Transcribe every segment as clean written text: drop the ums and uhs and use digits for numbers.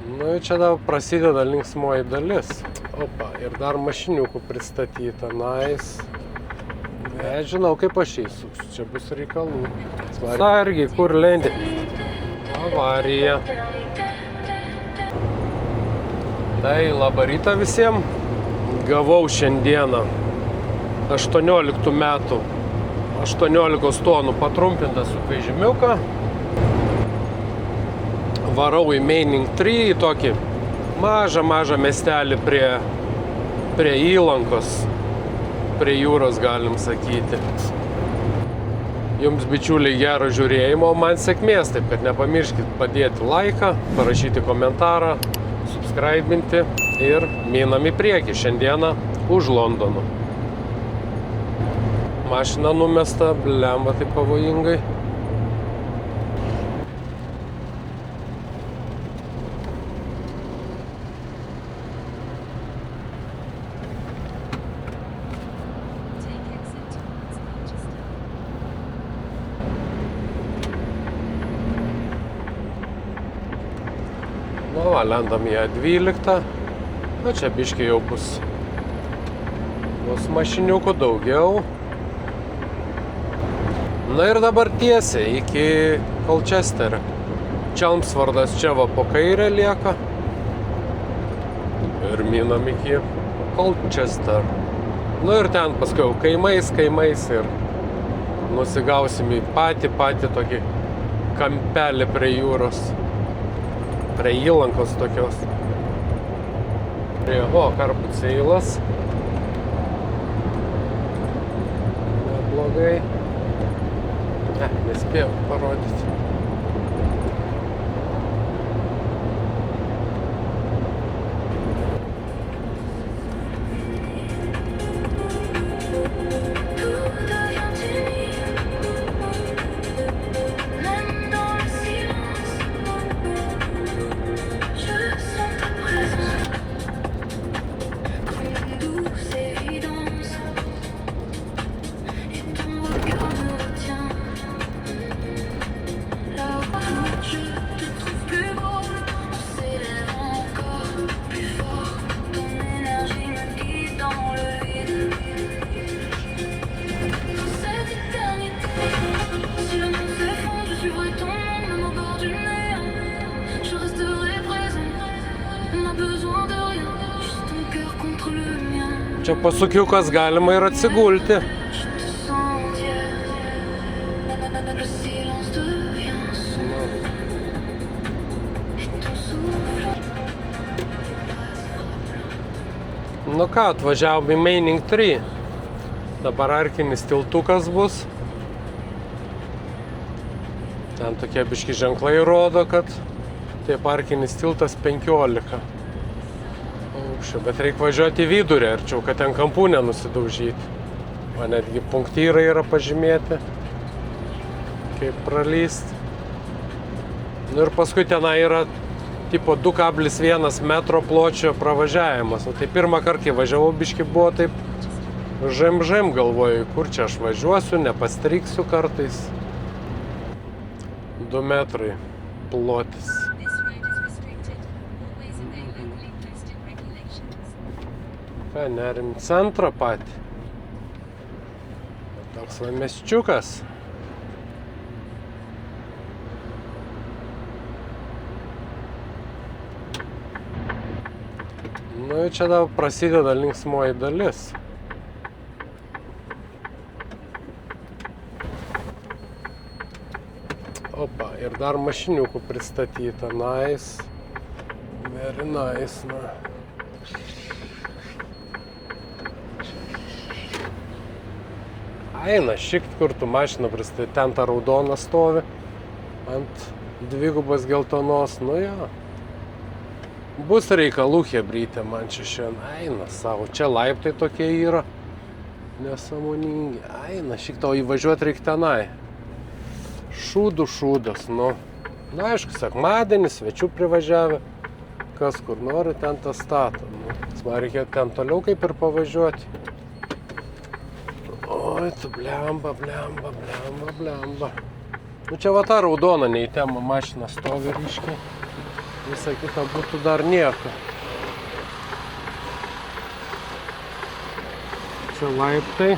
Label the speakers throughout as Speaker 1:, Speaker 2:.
Speaker 1: Nu ir čia dabar prasideda linksmoji dalis. Opa, ir dar mašiniukų pristatyta, nice. Nežinau, kaip aš įsuksiu, čia bus reikalų. Sargiai, kur lendi? Avarija. Tai labą rytą visiems. Gavau šiandieną 18 metų 18 tonų patrumpintą sunkvežimiuką. Varau į Meining 3, į tokį mažą miestelį prie įlankos, prie jūros galim sakyti. Jums, bičiuliai, gero žiūrėjimo, man sėkmės, taip kad nepamirškit padėti laiką, parašyti komentarą, subscribinti ir minam į priekį. Šiandieną už Londono. Mašina numesta, blemba taip pavojingai. Nu, lendam į A12. Na, čia biškiai jau bus mašiniukų daugiau. Na ir dabar tiesiai iki Colchesterio. Chelmsfordas čia va po kairę lieka. Ir minam iki Colchester. Nu ir ten paskui kaimais ir nusigausim į patį tokį kampelį prie jūros. Prie įlankos tokios. Karpuceilas. Neblogai. Nespėjau parodyti. Čia pasukiukas galima ir atsigulti. Nu ką, atvažiavom į Meining 3. Dabar arkinis tiltukas bus. Ten tokie biški ženklai rodo, kad taip arkinis tiltas 15. Bet reikia važiuoti į vidurį arčiau, kad ten kampų nenusidaužyti. O netgi punktyrai yra pažymėti, kaip pralysti. Nu ir paskui tenai yra tipo 2,1 metro pločio pravažiavimas. O tai pirmą kartą, kai važiavau, biški buvo taip žem galvoju, kur čia aš važiuosiu, nepastriksiu kartais. 2 metrai plotis. Nerim centrą patį. Toks va miesčiukas. Nu ir čia dabar prasideda linksmoji dalis. Opa, ir dar mašiniukų pristatyta. Nice. Very nice, na. Eina, šikt kur tu mašiną pristatyti, ten ta raudona stovi ant dvigubos geltonos, nu jo. Bus reikalų hebrytė man čia šiandien, eina savo, čia laiptai tokie yra, nesąmoningi, eina, šikt, o įvažiuoti reikia tenai. Šūdas, nu. Na aišku, sekmadienis, svečių privažiavę, kas kur nori, ten tą stato. Nu. Man reikia ten toliau kaip ir pavažiuoti. Oi, tu blemba. Nu čia va ta raudona neįtema mašina stovi ryškiai. Visa kita būtų dar nieko. Čia laiptai.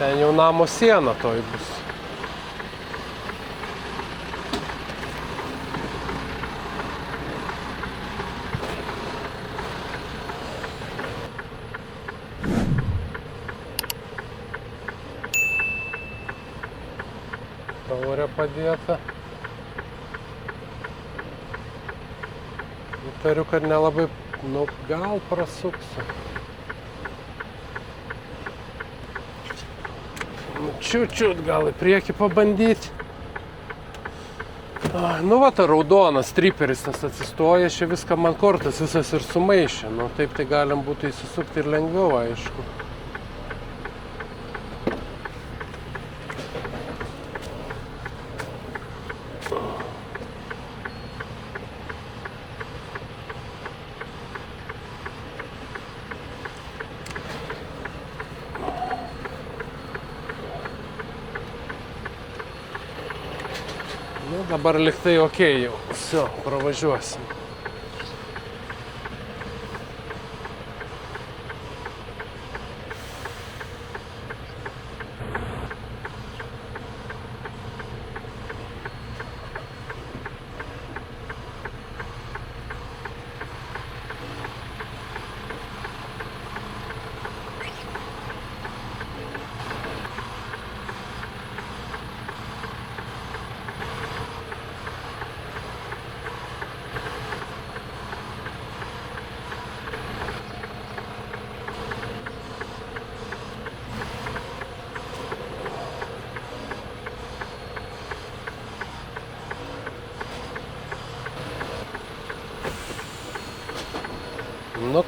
Speaker 1: Ten jau namo siena toj bus. Taurė padėta. Įtariu, kad nelabai, gal prasuksiu. Čiut gal į priekį pabandyti. Va, ta raudonas striperis tas atsistoja, čia viską man kortas visas ir sumaišė. Taip tai galim būtų įsisukti ir lengviau, aišku. Dabar liktai okei jau. Viso, pravažiuosim.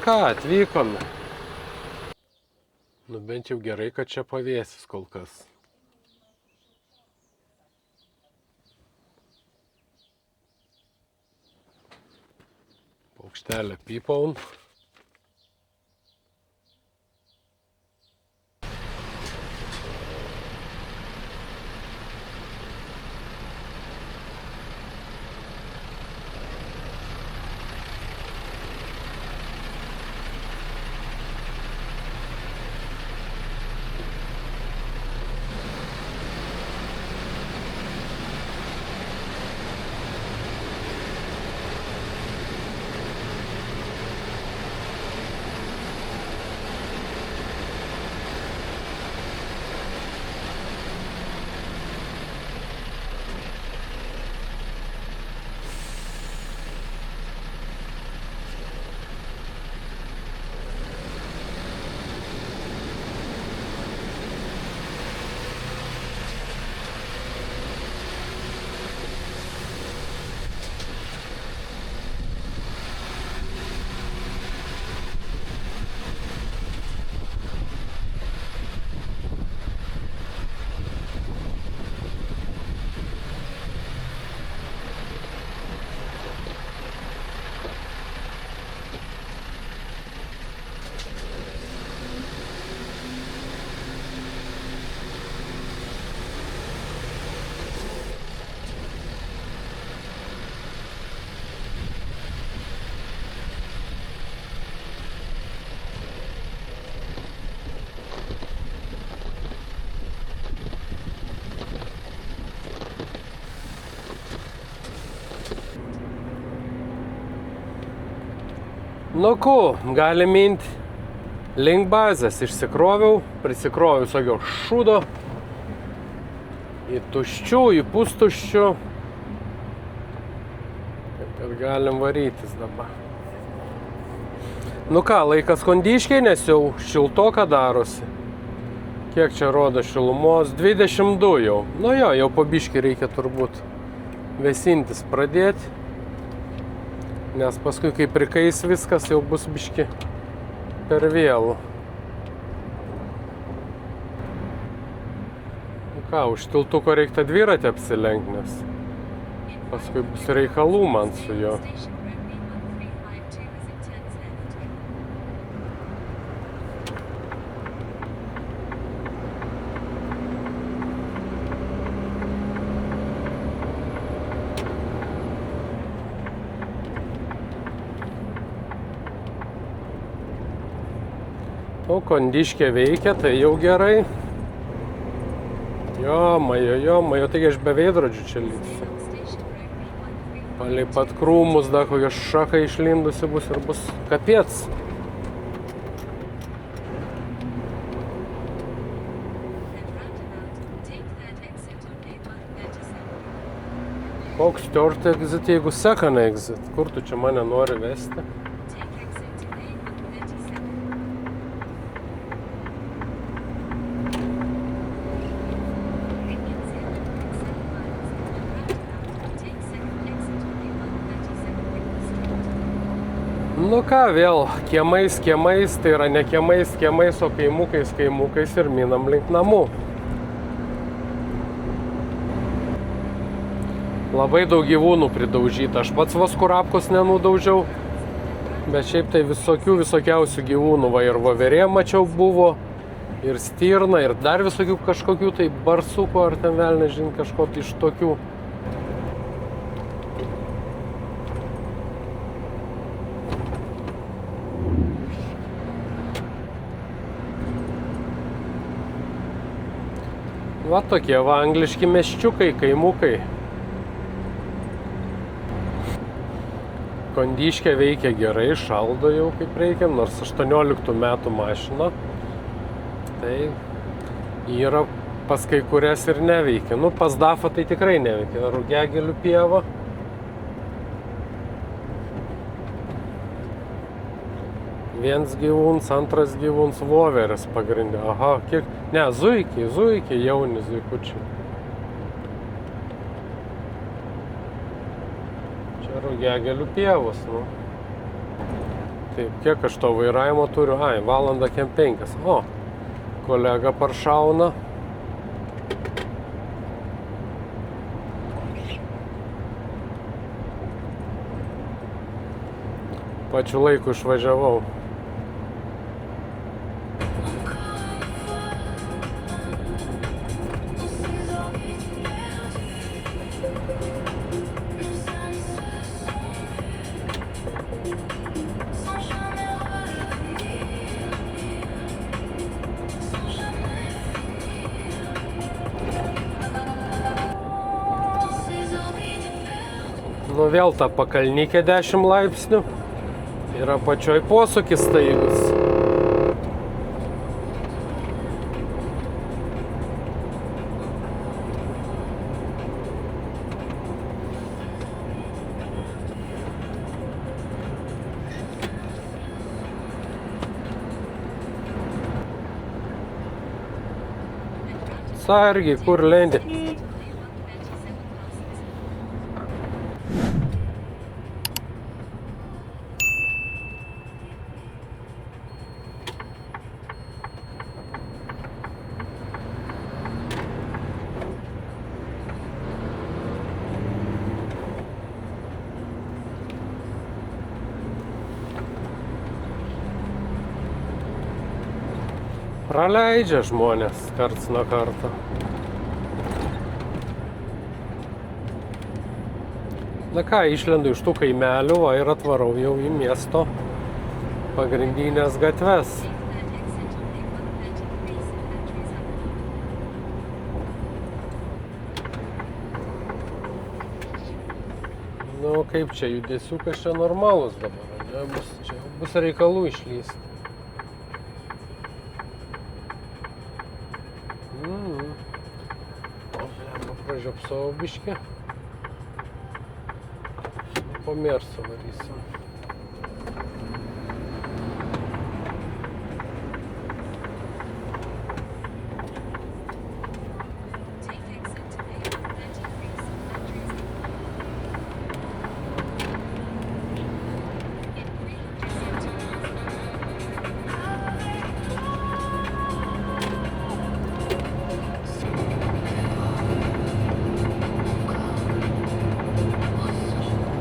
Speaker 1: Ką, atvykome. Bent jau gerai, kad čia pavėsis kol kas. Paukštelė pypaun. Galim minti link bazės. Išsikroviau, prisikroviau visokio šūdo. Į tuščių, į pustuščių. Kad galim varytis dabar. Laikas kondiškiai, nes jau šiltoka darosi. Kiek čia rodo šilumos? 22 jau. Jau po biškį reikia turbūt vėsintis pradėti. Nes paskui, kai prikais viskas, jau bus biški per vėlų. Už tiltuko reikia dviratį apsilenkti, nes paskui bus reikalų man su juo. O, kondiškė veikia, tai jau gerai. Jo, taigi aš be veidrodžių čia lysiu. Palei pat krūmus, da kokia šaka išlindusi bus ir bus kapiec. Koks third exit, jeigu second exit? Kur tu čia mane nori vesti? Nu ką, vėl kiemais, tai yra ne kiemais, o kaimukais ir minam link namų. Labai daug gyvūnų pridaužyta. Aš pats vas kurapkos nenudaužiau, bet šiaip tai visokiausių gyvūnų. Va ir voverė mačiau buvo, ir stirna, ir dar visokių kažkokių tai barsukų, ar ten vėl nežin kažko tai iš tokių. Va tokie va angliški miesčiukai, kaimukai. Kondiškė veikia gerai, šaldo jau kaip reikia, nors 18 metų mašina. Tai yra pas kai kurias ir neveikia. Nu, pas Dafą tai tikrai neveikia. Rugiagėlių pieva. Viens gyvūns, antras gyvūns, voveris pagrindė. Aha, kiek... Ne, zuikiai, jauni zuikučiai. Čia rugiagėlių pievos, nu. Taip, kiek aš to vairavimo turiu? Ai, valandą kem 5. O, kolega paršauna. Pačiu laiku išvažiavau. Nu vėl ta pakalnykė 10 laipsnių. Yra pačioj posūkis staigus. Sargiai, kur lendi? Praleidžia žmonės karts nuo karto. Na ką, išlendu iš tų kaimelių ir atvarau jau į miesto pagrindinės gatves. Nu kaip čia, judesiukas čia normalus dabar, ne? Čia bus reikalų išlysti. Pražiopsau biškį. Po Mersą varysim.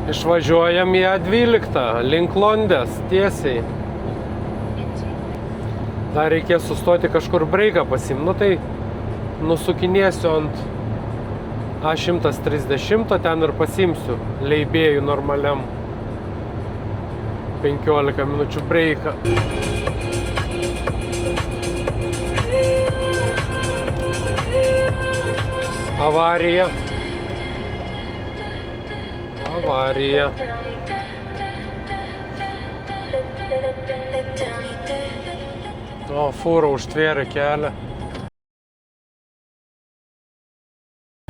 Speaker 1: Išvažiuojam į A12, link Londės, tiesiai. Dar reikės sustoti kažkur breiką pasiimt. Nu tai nusukinėsiu ant A130, ten ir pasiimsiu leibėjų normaliam 15 minučių breiką. Avarija. Avarija. O, fūra užtvėrė kelią.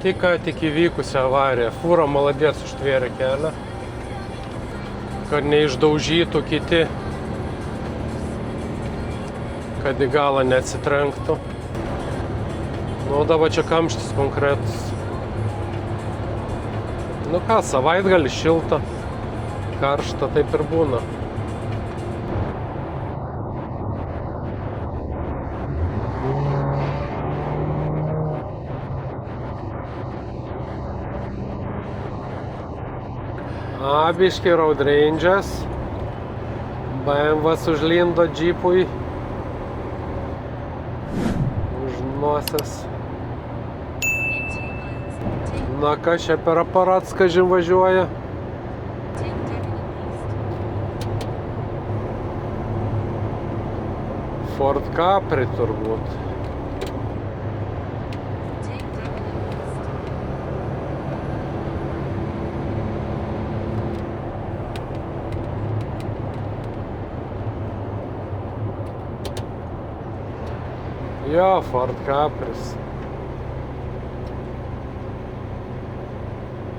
Speaker 1: Tik įvykusi avarija. Fūra maladės užtvėrė kelią, kad neišdaužytų kiti, kad į galą neatsitrenktų. Nu, dabar čia kamštis konkretus. Nu ką, savaitgalį šilta, karšta, taip ir būna. Biški Road Range'as. BMW užlindo džipui už nosies. Na ką čia per aparats, kažin važiuoja? Ford Capri turbūt. Jo, Ford Capris.